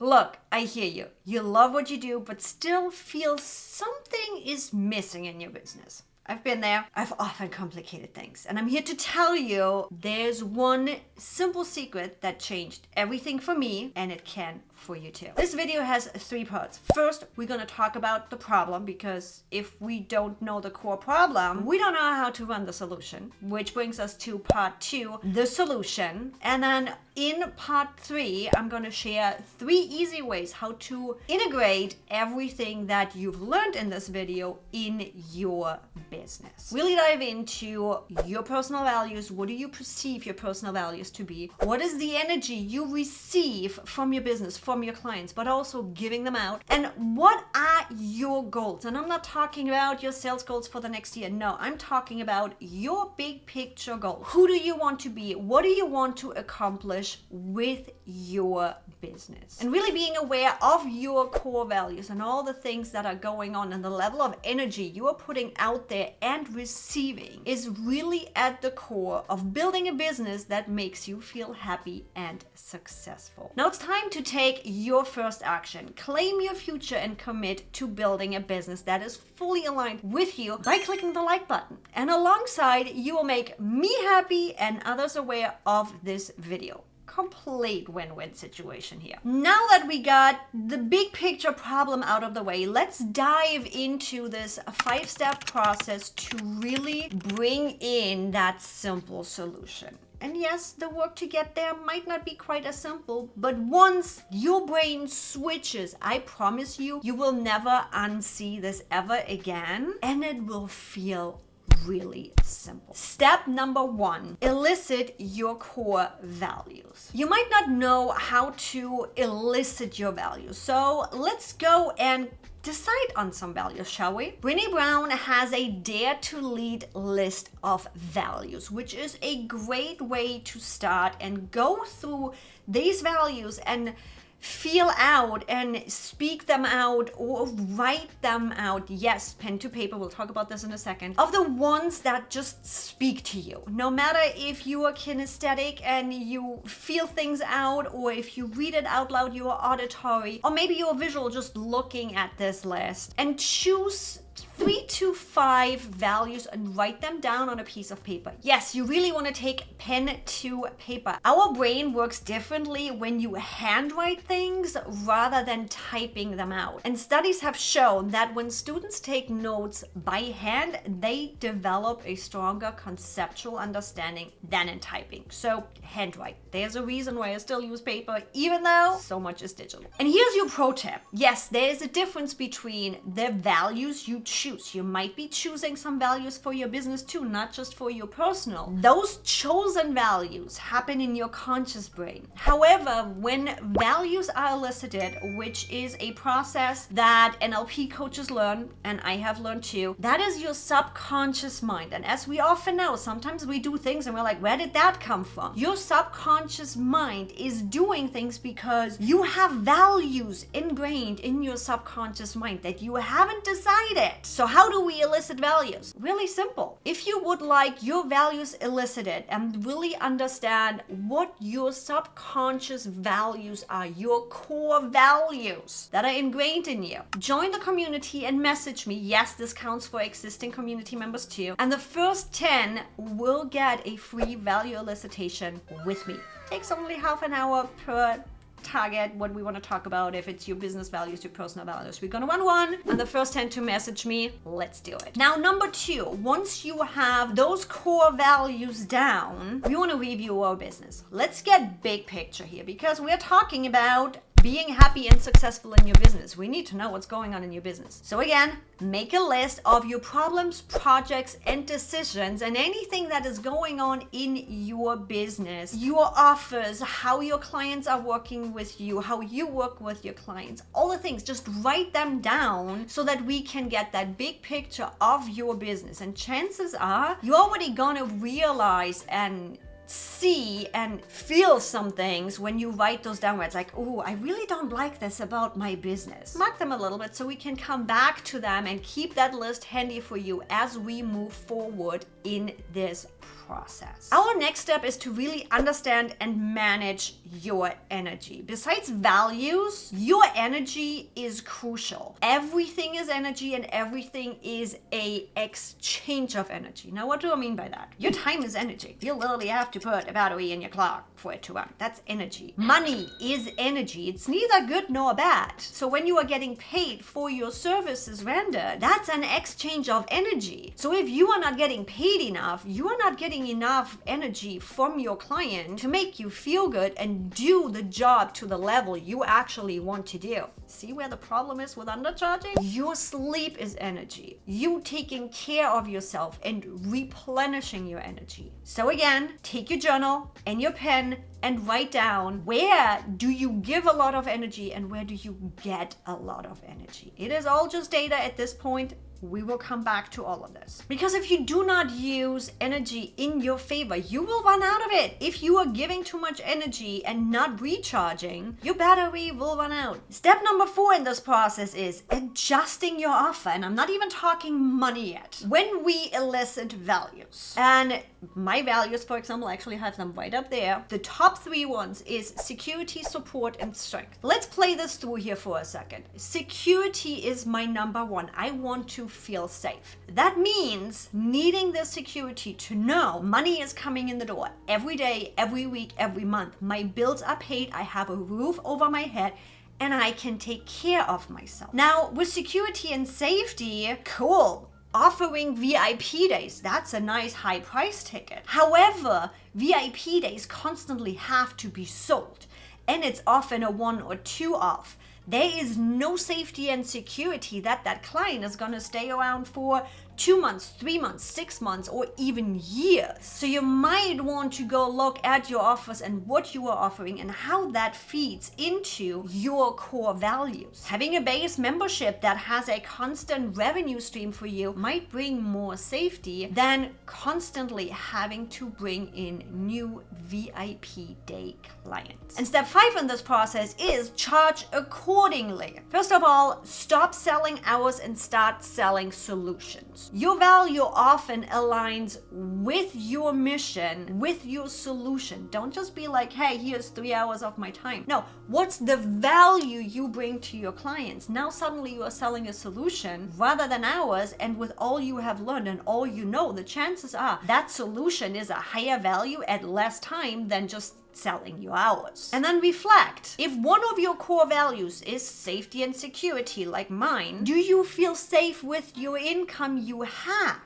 Look, I hear you. You love what you do, but still feel something is missing in your business. I've been there. I've often complicated things. And I'm here to tell you there's one simple secret that changed everything for me, and it can for you too. This video has 3 parts. First, we're going to talk about the problem, because if we don't know the core problem, we don't know how to run the solution, which brings us to part 2, the solution. And then in part 3, I'm going to share 3 easy ways how to integrate everything that you've learned in this video in your business. Really dive into your personal values. What do you perceive your personal values to be? What is the energy you receive from your business, from your clients, but also giving them out? And what are your goals? And I'm not talking about your sales goals for the next year. No, I'm talking about your big picture goals. Who do you want to be? What do you want to accomplish with your business? And really being aware of your core values and all the things that are going on and the level of energy you are putting out there and receiving is really at the core of building a business that makes you feel happy and successful. Now it's time to take your first action. Claim your future and commit to building a business that is fully aligned with you by clicking the like button. And alongside, you will make me happy and others aware of this video. Complete win-win situation here. Now that we got the big picture problem out of the way, let's dive into this 5-step process to really bring in that simple solution. And yes, the work to get there might not be quite as simple, but once your brain switches, I promise you, you will never unsee this ever again, and it will feel really simple. Step number 1, elicit your core values. You might not know how to elicit your values, so let's go and decide on some values, shall we? Brené Brown has a Dare to Lead list of values, which is a great way to start and go through these values and feel out and speak them out or write them out. Yes, pen to paper, we'll talk about this in a second, of the ones that just speak to you. No matter if you are kinesthetic and you feel things out, or if you read it out loud, you are auditory, or maybe you're visual just looking at this list, and choose 3 to 5 values and write them down on a piece of paper. Yes, you really want to take pen to paper. Our brain works differently when you handwrite things rather than typing them out. And studies have shown that when students take notes by hand, they develop a stronger conceptual understanding than in typing. So handwrite. There's a reason why I still use paper, even though so much is digital. And here's your pro tip. Yes, there is a difference between the values you choose. You might be choosing some values for your business too, not just for your personal. Those chosen values happen in your conscious brain. However, when values are elicited, which is a process that NLP coaches learn, and I have learned too, that is your subconscious mind. And as we often know, sometimes we do things and we're like, where did that come from? Your subconscious mind is doing things because you have values ingrained in your subconscious mind that you haven't decided. So how do we elicit values? Really simple. If you would like your values elicited and really understand what your subconscious values are, your core values that are ingrained in you, join the community and message me. Yes, this counts for existing community members too. And the first 10 will get a free value elicitation with me. Takes only half an hour per target what we want to talk about. If it's your business values, your personal values, we're gonna run one, and the first 10 to message me, let's do it. Now, number 2, once you have those core values down, we want to review our business. Let's get big picture here, because we're talking about being happy and successful in your business. We need to know what's going on in your business. So again, make a list of your problems, projects, and decisions, and anything that is going on in your business, your offers, how your clients are working with you, how you work with your clients, all the things. Just write them down so that we can get that big picture of your business. And chances are you're already gonna realize and see and feel some things when you write those down, where it's like, oh, I really don't like this about my business. Mark them a little bit so we can come back to them and keep that list handy for you as we move forward in this process. Our next step is to really understand and manage your energy. Besides values, your energy is crucial. Everything is energy and everything is a exchange of energy. Now, what do I mean by that? Your time is energy. You literally have to put a battery in your clock for it to run. That's energy. Money is energy. It's neither good nor bad. So when you are getting paid for your services rendered, that's an exchange of energy. So if you are not getting paid enough, you are not getting enough energy from your client to make you feel good and do the job to the level you actually want to do. See where the problem is with undercharging? Your sleep is energy. You taking care of yourself and replenishing your energy. So again, take your journal and your pen and write down, where do you give a lot of energy and where do you get a lot of energy? It is all just data at this point. We will come back to all of this. Because if you do not use energy in your favor, you will run out of it. If you are giving too much energy and not recharging, your battery will run out. Step number 4 in this process is adjusting your offer. And I'm not even talking money yet. When we elicit values, and my values, for example, I actually have them right up there. The top 3 ones is security, support, and strength. Let's play this through here for a second. Security is my number 1. I want to feel safe. That means needing the security to know money is coming in the door every day, every week, every month. My bills are paid. I have a roof over my head and I can take care of myself. Now, with security and safety, cool. Offering VIP days, that's a nice high price ticket. However, VIP days constantly have to be sold, and it's often a 1 or 2 off. There is no safety and security that client is gonna stay around for 2 months, 3 months, 6 months, or even years. So you might want to go look at your offers and what you are offering and how that feeds into your core values. Having a base membership that has a constant revenue stream for you might bring more safety than constantly having to bring in new VIP day clients. And step 5 in this process is charge accordingly. First of all, stop selling hours and start selling solutions. Your value often aligns with your mission, with your solution. Don't just be like, hey, here's 3 hours of my time. No, what's the value you bring to your clients? Now suddenly you are selling a solution rather than hours, and with all you have learned and all you know, the chances are that solution is a higher value at less time than just selling you hours. And then reflect. If one of your core values is safety and security like mine, do you feel safe with your income you have?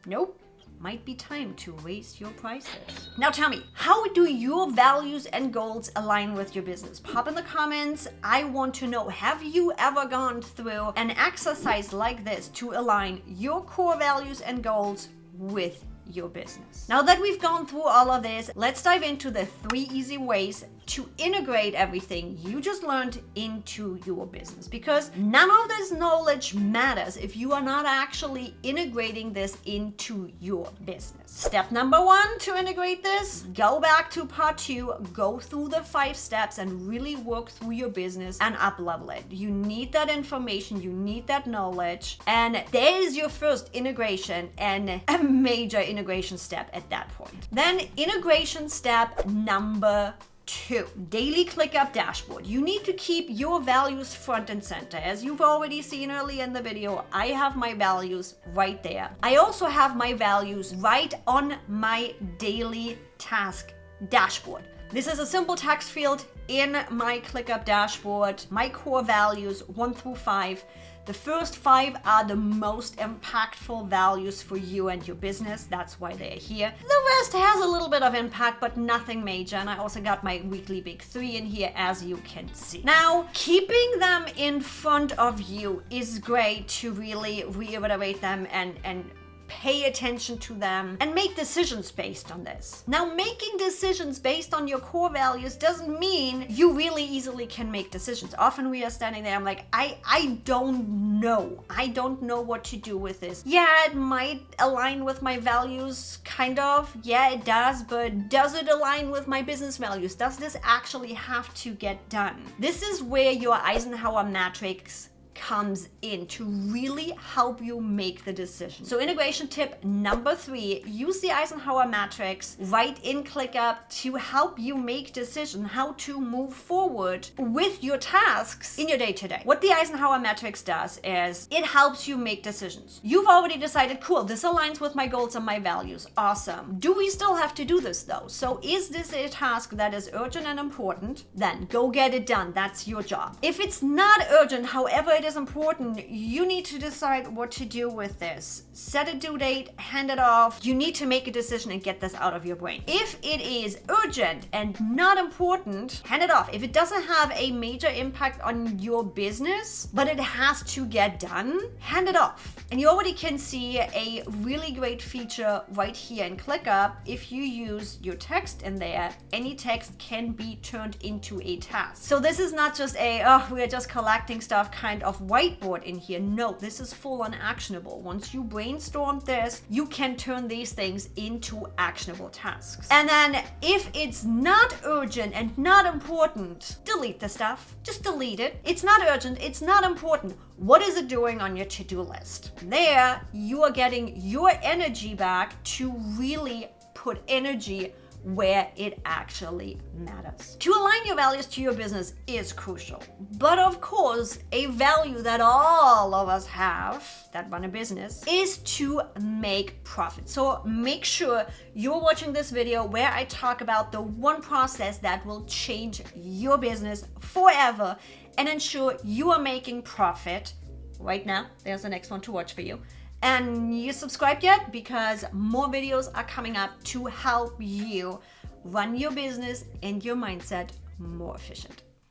Nope. Might be time to raise your prices. Now tell me, how do your values and goals align with your business? Pop in the comments. I want to know, have you ever gone through an exercise like this to align your core values and goals with your business? Now that we've gone through all of this, let's dive into the 3 easy ways to integrate everything you just learned into your business, because none of this knowledge matters if you are not actually integrating this into your business. Step number 1 to integrate this, go back to part 2, go through the 5 steps and really work through your business and up-level it. You need that information, you need that knowledge, and there is your first integration and a major integration step at that point. Then integration step number 2, daily ClickUp dashboard. You need to keep your values front and center. As you've already seen earlier in the video, I have my values right there. I also have my values right on my daily task dashboard. This is a simple text field in my ClickUp dashboard, my core values 1 through 5. The first 5 are the most impactful values for you and your business. That's why they're here. The rest has a little bit of impact, but nothing major. And I also got my weekly big 3 in here, as you can see. Now, keeping them in front of you is great to really reiterate them and pay attention to them and make decisions based on this. Now, making decisions based on your core values doesn't mean you really easily can make decisions. Often we are standing there, I'm like, I don't know. I don't know what to do with this. Yeah, it might align with my values, kind of. Yeah, it does, but does it align with my business values? Does this actually have to get done? This is where your Eisenhower Matrix comes in to really help you make the decision. So integration tip number 3, use the Eisenhower Matrix right in ClickUp to help you make decision how to move forward with your tasks in your day-to-day. What the Eisenhower Matrix does is it helps you make decisions. You've already decided, cool, this aligns with my goals and my values. Awesome. Do we still have to do this though? So is this a task that is urgent and important? Then go get it done. That's your job. If it's not urgent, however it is important, you need to decide what to do with this. Set a due date, hand it off. You need to make a decision and get this out of your brain. If it is urgent and not important, hand it off. If it doesn't have a major impact on your business, but it has to get done, hand it off. And you already can see a really great feature right here in ClickUp. If you use your text in there, any text can be turned into a task. So this is not just a, oh, we're just collecting stuff kind of whiteboard in here. No, this is full on actionable. Once you brainstorm this, you can turn these things into actionable tasks. And then if it's not urgent and not important, delete the stuff. Just delete it. It's not urgent. It's not important. What is it doing on your to-do list? There, you are getting your energy back to really put energy where it actually matters. To align your values to your business is crucial. But of course, a value that all of us have that run a business is to make profit. So make sure you're watching this video where I talk about the one process that will change your business forever and ensure you are making profit. Right now, there's the next one to watch for you. And you subscribed yet? Because more videos are coming up to help you run your business and your mindset more efficient.